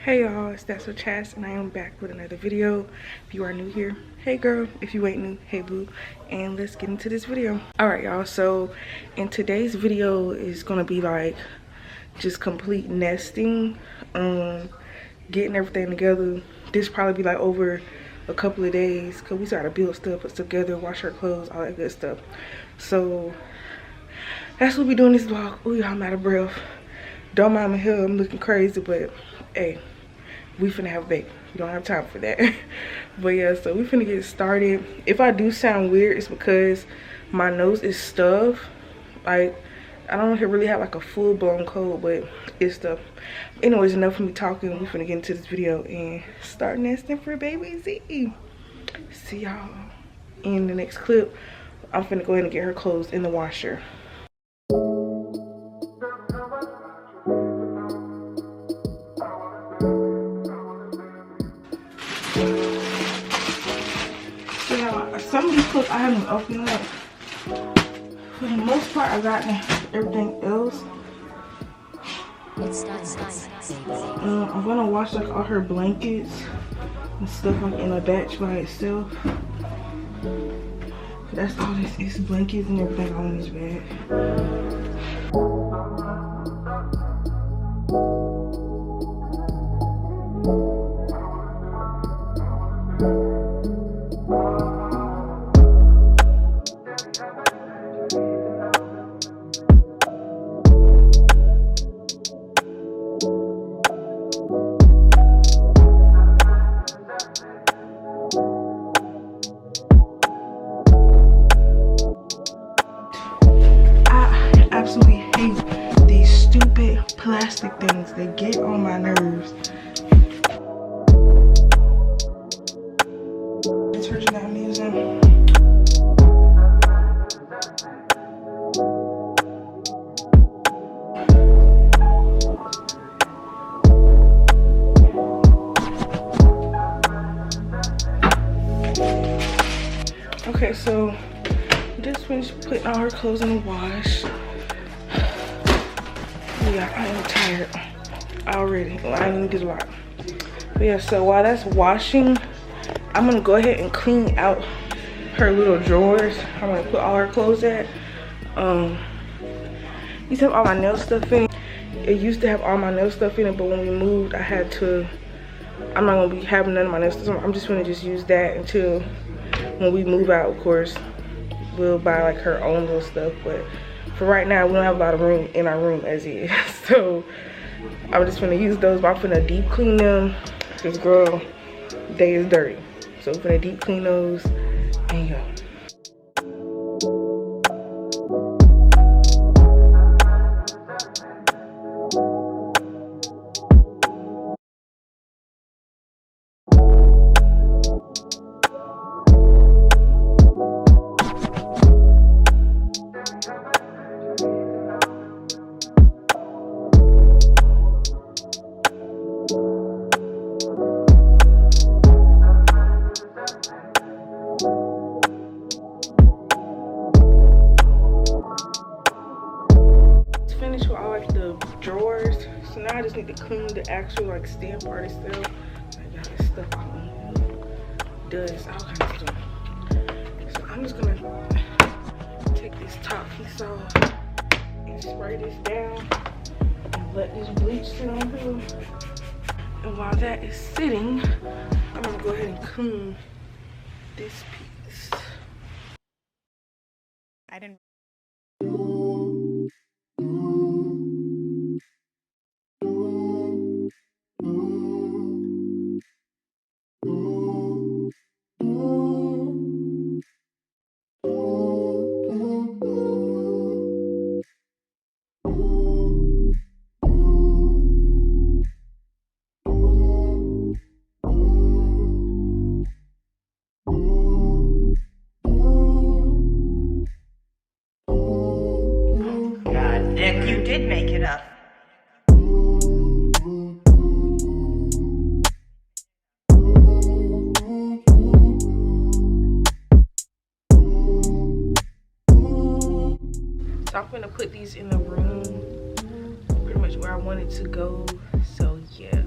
Hey y'all, it's That's So Chas, and I am back with another video. If you are new here, hey girl. If you ain't new, hey boo. And let's get into this video. Alright y'all, so in today's video is gonna be like just complete nesting, getting everything together. This probably be like over a couple of days because we started to build stuff, put together, wash our clothes, all that good stuff. So that's what we doing this vlog. Oh y'all, I'm out of breath. Don't mind my hair, I'm looking crazy, but hey, we finna have a baby. We don't have time for that. But yeah, so we finna get started. If I do sound weird, it's because my nose is stuffed. Like, I don't really have like a full-blown cold, but it's stuffed. Anyways, enough of me talking. We finna get into this video and start nesting for baby Z. See y'all in the next clip. I'm finna go ahead and get her clothes in the washer. Some of these clothes I haven't opened up. For the most part, I got everything else. I'm gonna wash like all her blankets and stuff like in a batch by itself. That's all this is, blankets and everything all in this bag. Absolutely hate these stupid plastic things. They get on my nerves. Detergent I'm using. Okay, so just finished putting all her clothes in the wash. Yeah, I am tired already. Well, I didn't do a lot. But yeah, so while that's washing, I'm gonna go ahead and clean out her little drawers. I'm gonna put all her clothes at. Used to have all my nail stuff in it. It used to have all my nail stuff in it, but when we moved, I had to. I'm not gonna be having none of my nail stuff. I'm just gonna just use that until when we move out. Of course, we'll buy like her own little stuff, but for right now, we don't have a lot of room in our room as is. So I'm just gonna use those, but I'm gonna deep clean them because girl, they is dirty. So I'm gonna deep clean those and go. Finished with all like the drawers, so now I just need to clean the actual like stand part itself. I got this stuff all on dust, all kinds of stuff. So I'm just gonna take this top piece off and spray this down and let this bleach sit on here. And while that is sitting, I'm gonna go ahead and clean this piece. I didn't. You did make it up. So I'm gonna put these in the room pretty much where I want it to go. So yeah.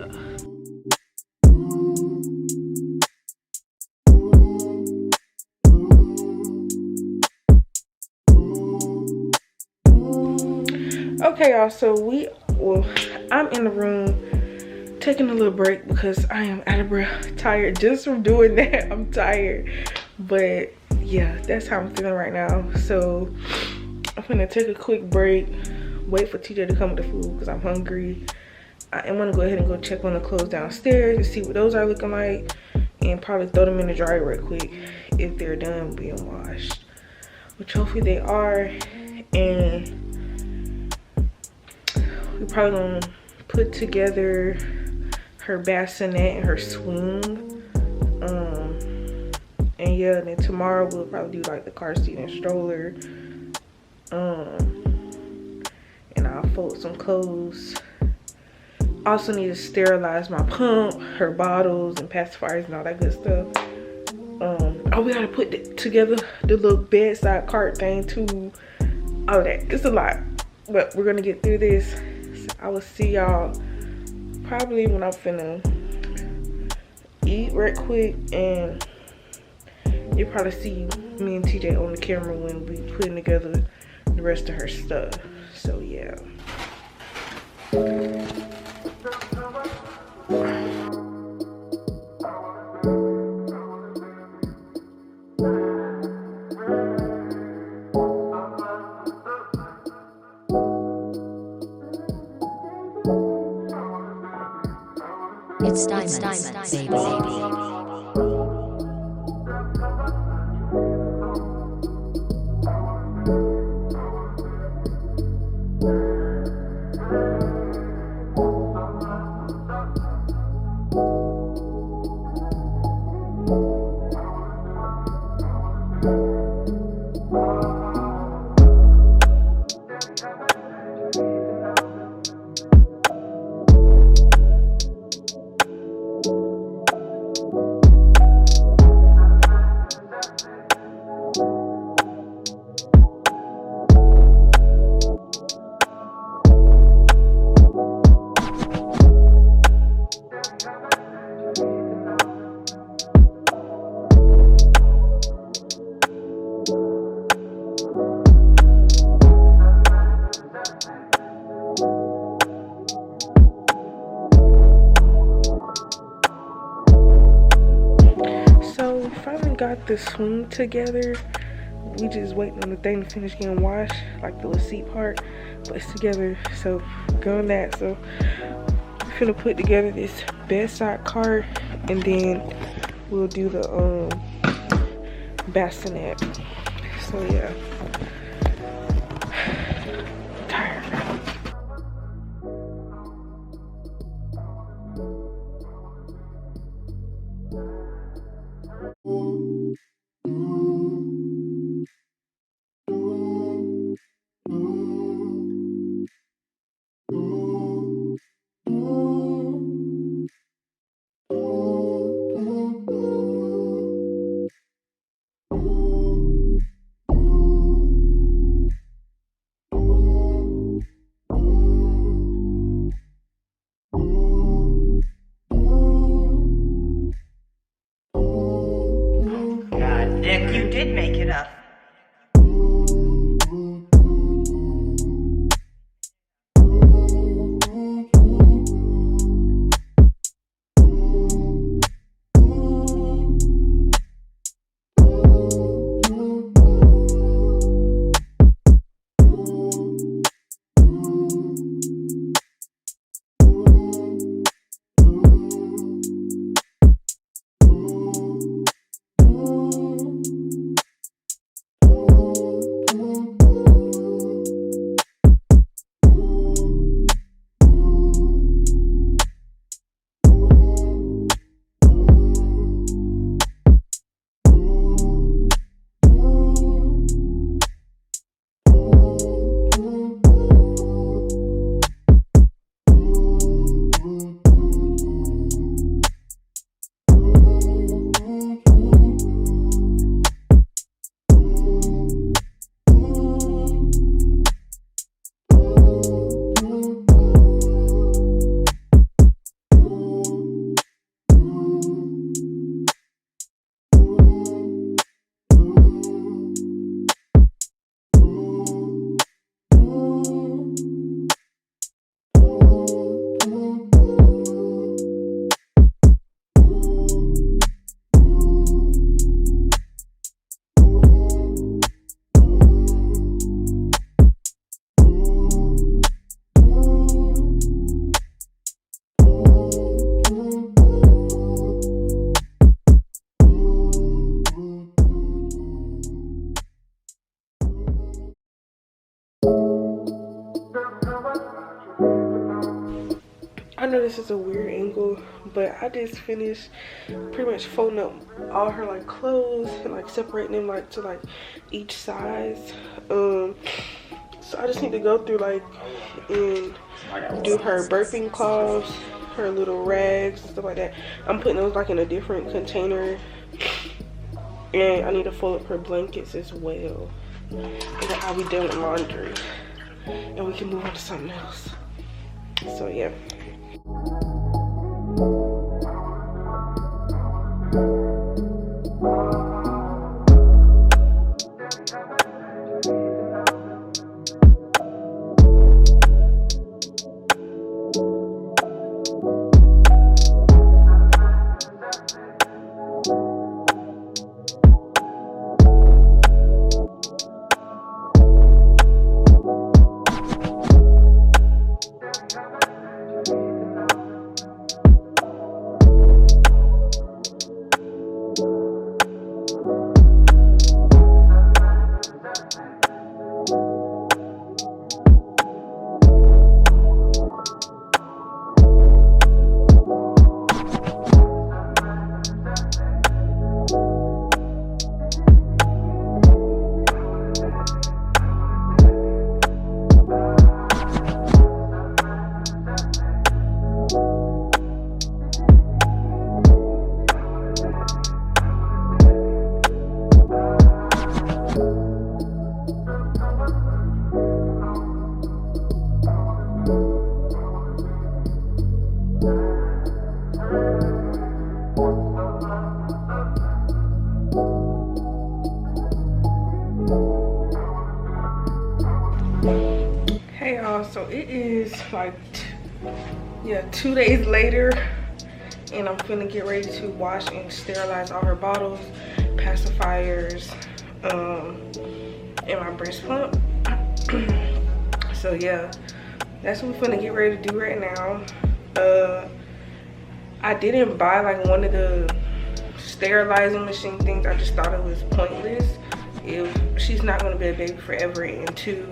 Okay, y'all, so I'm in the room taking a little break because I am out of breath, tired just from doing that. I'm tired, but yeah, that's how I'm feeling right now. So I'm gonna take a quick break, wait for TJ to come with the food because I'm hungry. I am gonna go ahead and go check on the clothes downstairs and see what those are looking like, and probably throw them in the dryer real quick if they're done being washed, which hopefully they are. And we're probably gonna put together her bassinet and her swing. And yeah, then tomorrow we'll probably do like the car seat and stroller. And I'll fold some clothes. Also need to sterilize my pump, her bottles and pacifiers and all that good stuff. Oh, we gotta put together the little bedside cart thing too. All of that. It's a lot, but we're gonna get through this. So I will see y'all probably when I'm finna eat right quick, and you'll probably see me and TJ on the camera when we putting together the rest of her stuff. So yeah. It's diamonds, baby. Got the swing together. We just waiting on the thing to finish getting washed, like the little seat part, but it's together, so go on that. So we're gonna put together this bedside cart, and then we'll do the bassinet. So yeah, I'm tired. Nick, you did make it up. know this is a weird angle, but I just finished pretty much folding up all her like clothes and like separating them like to like each size. So I just need to go through like and do her birthing cloths, her little rags and stuff like that. I'm putting those like in a different container, and I need to fold up her blankets as well. And then I'll be done with laundry and we can move on to something else. So yeah. Hey y'all, so it is like 2 days later, and I'm finna get ready to wash and sterilize all her bottles, pacifiers, and my breast pump. So yeah, that's what we're finna get ready to do right now. I didn't buy like one of the sterilizing machine things. I just thought it was pointless. If she's not gonna be a baby forever, and two,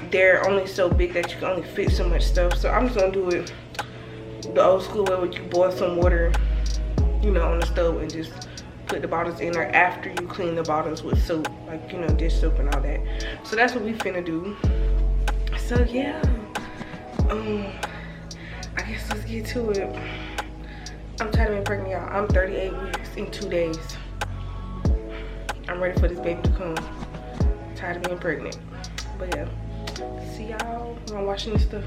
they're only so big that you can only fit so much stuff. So I'm just gonna do it the old school way, where you boil some water, you know, on the stove and just put the bottles in there after you clean the bottles with soap, like, you know, dish soap and all that. So that's what we finna do. So yeah, I guess let's get to it. I'm tired of being pregnant, y'all. I'm 38 weeks in 2 days. I'm ready for this baby to come. I'm tired of being pregnant. But yeah, see y'all when I'm washing this stuff.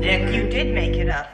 Nick, you did make it up.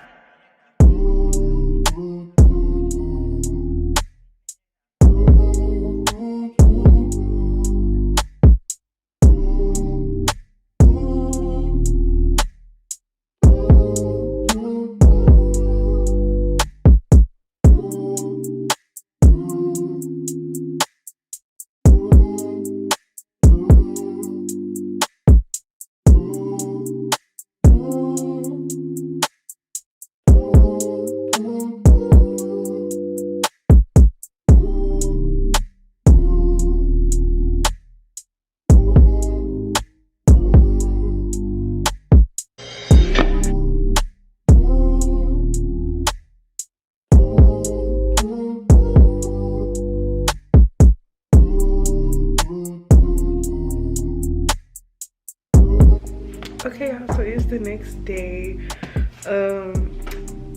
Okay, y'all, so it's the next day.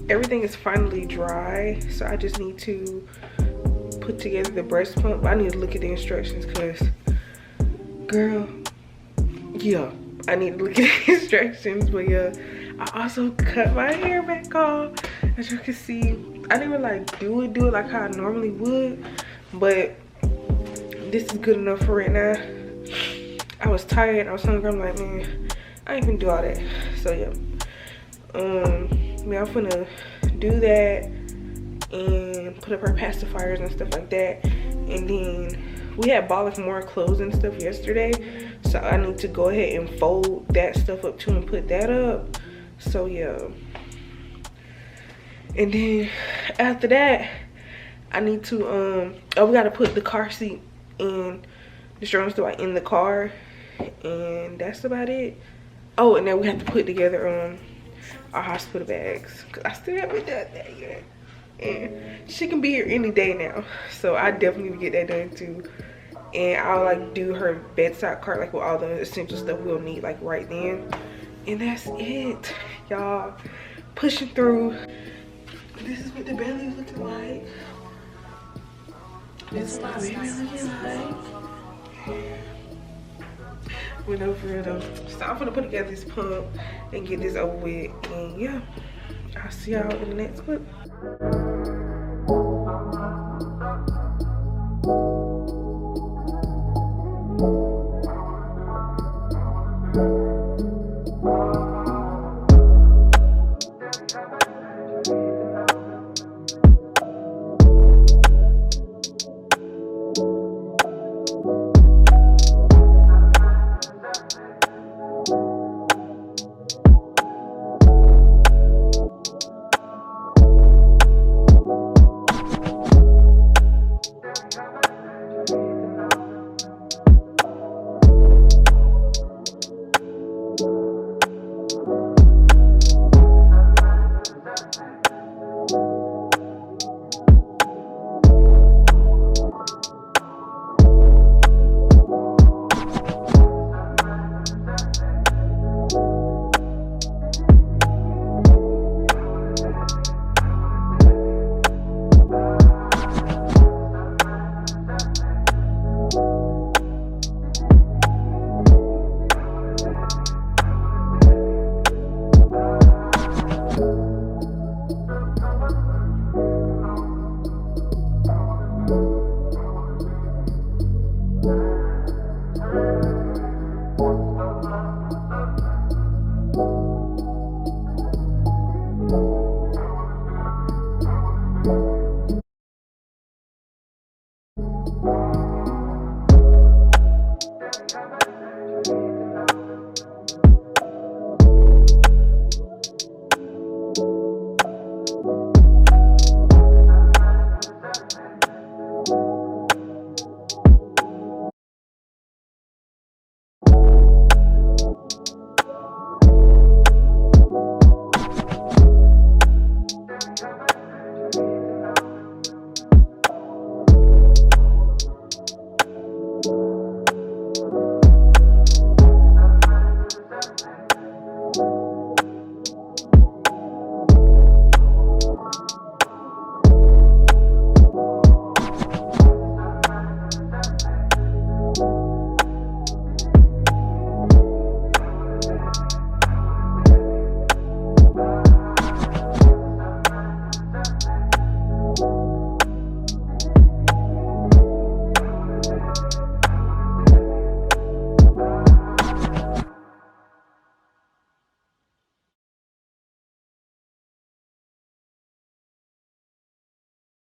Everything is finally dry, so I just need to put together the breast pump. I need to look at the instructions, because girl, yeah, I need to look at the instructions. But yeah, I also cut my hair back off. As you can see, I didn't even like do it like how I normally would, but this is good enough for right now. I was tired, I was hungry. I'm like, man, I ain't gonna do all that. So yeah, I'm gonna do that and put up her pacifiers and stuff like that. And then we had bought more clothes and stuff yesterday, so I need to go ahead and fold that stuff up too and put that up. So yeah, and then after that I need to we gotta put the car seat and the stroller store in the car, and that's about it. Oh, and then we have to put together our hospital bags, because I still haven't done that yet. And she can be here any day now, so I definitely need to get that done too. And I'll like do her bedside cart, like with all the essential stuff we'll need like right then. And that's it, y'all. Pushing through. This is what the belly is looking like. This is what the baby is looking like. But no, for real though. So I'm gonna put together this pump and get this over with. And yeah, I'll see y'all in the next clip.